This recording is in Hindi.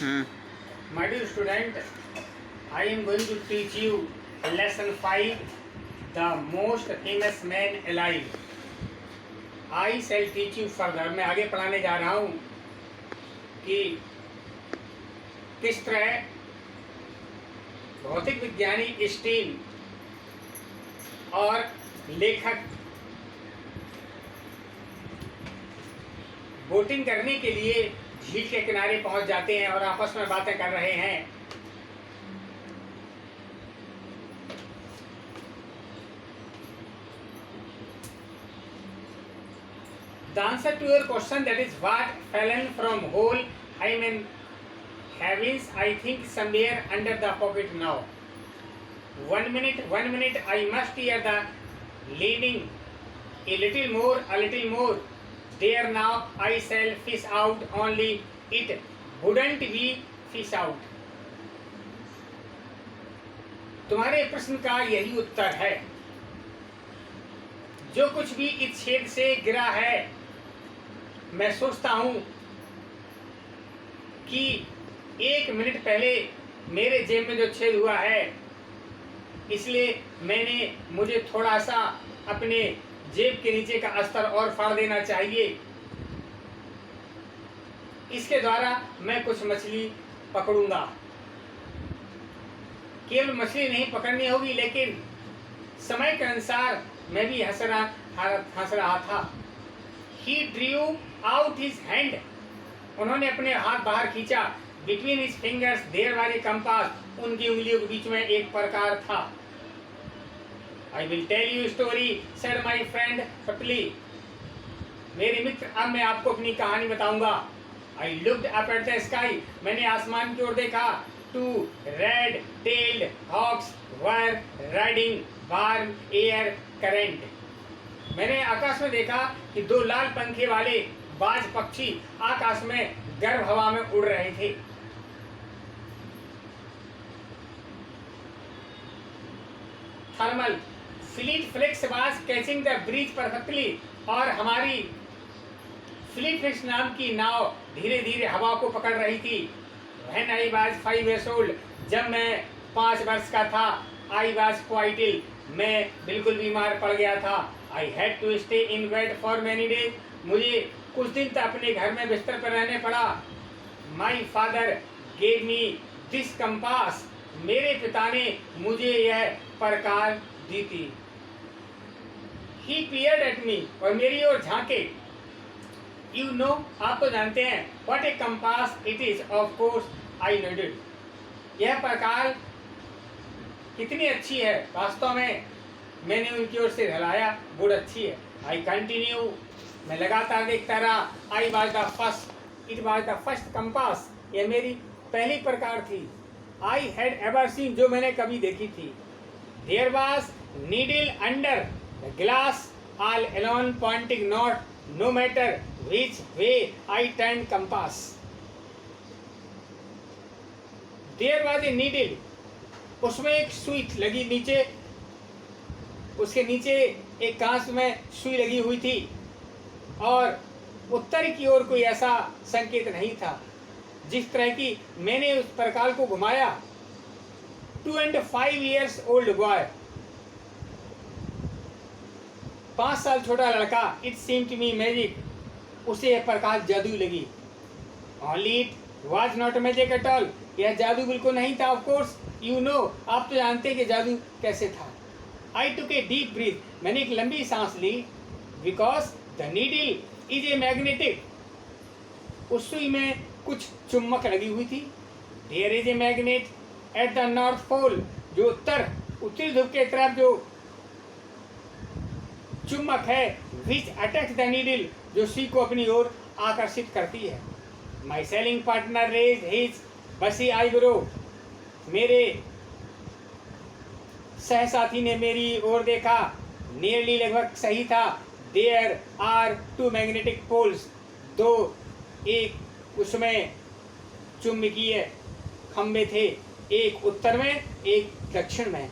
My dear student, I am going to teach you lesson 5, the most famous man alive. I shall teach you further. मैं आगे पढ़ाने जा रहा हूँ कि किस तरह भौतिक विज्ञानी आइंस्टीन और लेखक बोटिंग करने के लिए झील के किनारे पहुंच जाते हैं और आपस में बातें कर रहे हैं। The answer to your question, that is what fallen from whole hymen heavens, I think somewhere under the pocket now. 1 minute, I must hear the leading a little more. There now I shall fish out, only it wouldn't be fish out. तुम्हारे प्रश्न का यही उत्तर है। जो कुछ भी इस छेद से गिरा है, मैं सोचता हूं कि 1 मिनट पहले मेरे जेब में जो छेद हुआ है, इसलिए मुझे थोड़ा सा अपने जेब के नीचे का अस्तर और फाड़ देना चाहिए। इसके द्वारा मैं कुछ मछली पकड़ूंगा। केवल मछली नहीं पकड़नी होगी, लेकिन समय के अनुसार मैं भी हंस रहा था। He drew out his hand. उन्होंने अपने हाथ बाहर खींचा। Between his fingers there was a compass. उनकी उंगलियों के बीच में एक प्रकार था। I will tell you story, said my friend happily. मेरे मित्र, अब मैं आपको अपनी कहानी बताऊंगा। I looked up at the sky. मैंने आसमान की ओर देखा। 2 red-tailed hawks were riding warm air current. मैंने आकाश में देखा कि 2 लाल पंखे वाले बाज पक्षी आकाश में गर्म हवा में उड़ रहे थे। Thermal fleet flex was catching the breeze perfectly, और हमारी फ्लीट फ्लेक्स नाम की नाव धीरे धीरे हवा को पकड़ रही थी। When I was 5 years old, जब मैं 5 वर्ष का था, I was quite ill, मैं बिल्कुल बीमार पड़ गया था। I had to stay in bed for many days, मुझे कुछ दिन तक अपने घर में बिस्तर पर रहने पड़ा। My father gave me this compass, मेरे पिता ने मुझे यह प्रकार दी थी। He peered at me, और मेरी ओर झांके। You know, आप तो जानते हैं, what a compass it is, of course I nodded. यह प्रकार कितनी अच्छी है, वास्तव में मैंने उनकी ओर से हिलाया। गुड, अच्छी है। I continue, मैं लगातार देखता रहा। I was the first, it was the first compass, यह मेरी पहली प्रकार थी। I had ever seen, जो मैंने कभी देखी थी। There was needle under the glass, all alone pointing north, no matter which way I turned compass. There was a needle, उसमें एक सुई लगी नीचे, उसके नीचे एक कांच में सुई लगी हुई थी, और उत्तर की ओर कोई ऐसा संकेत नहीं था। जिस तरह की मैंने उस प्रकार को घुमाया। 2 and 5 years old boy, 5 साल छोटा लड़का, it seemed to me magic, उसे यह प्रकार जादू लगी। Only it was not magic at all, यह जादू बिल्कुल नहीं था। Of course you know, आप तो जानते हैं कि जादू कैसे था। I took a deep breath, मैंने एक लंबी सांस ली। Because the needle is a magnetic, उस सुई में कुछ चुम्बक लगी हुई थी। There is a magnet at the north pole, जो उत्तरी ध्रुव के तरफ जो चुम्बक है, which attacks the needle, जो सुई को अपनी ओर आकर्षित करती है। My sailing partner raised his bushy eyebrow, मेरे सहसाथी ने मेरी ओर देखा। Nearly, लगभग सही था। There are 2 magnetic poles, एक उसमें चुंबकीय खंभे थे, एक उत्तर में, एक दक्षिण में।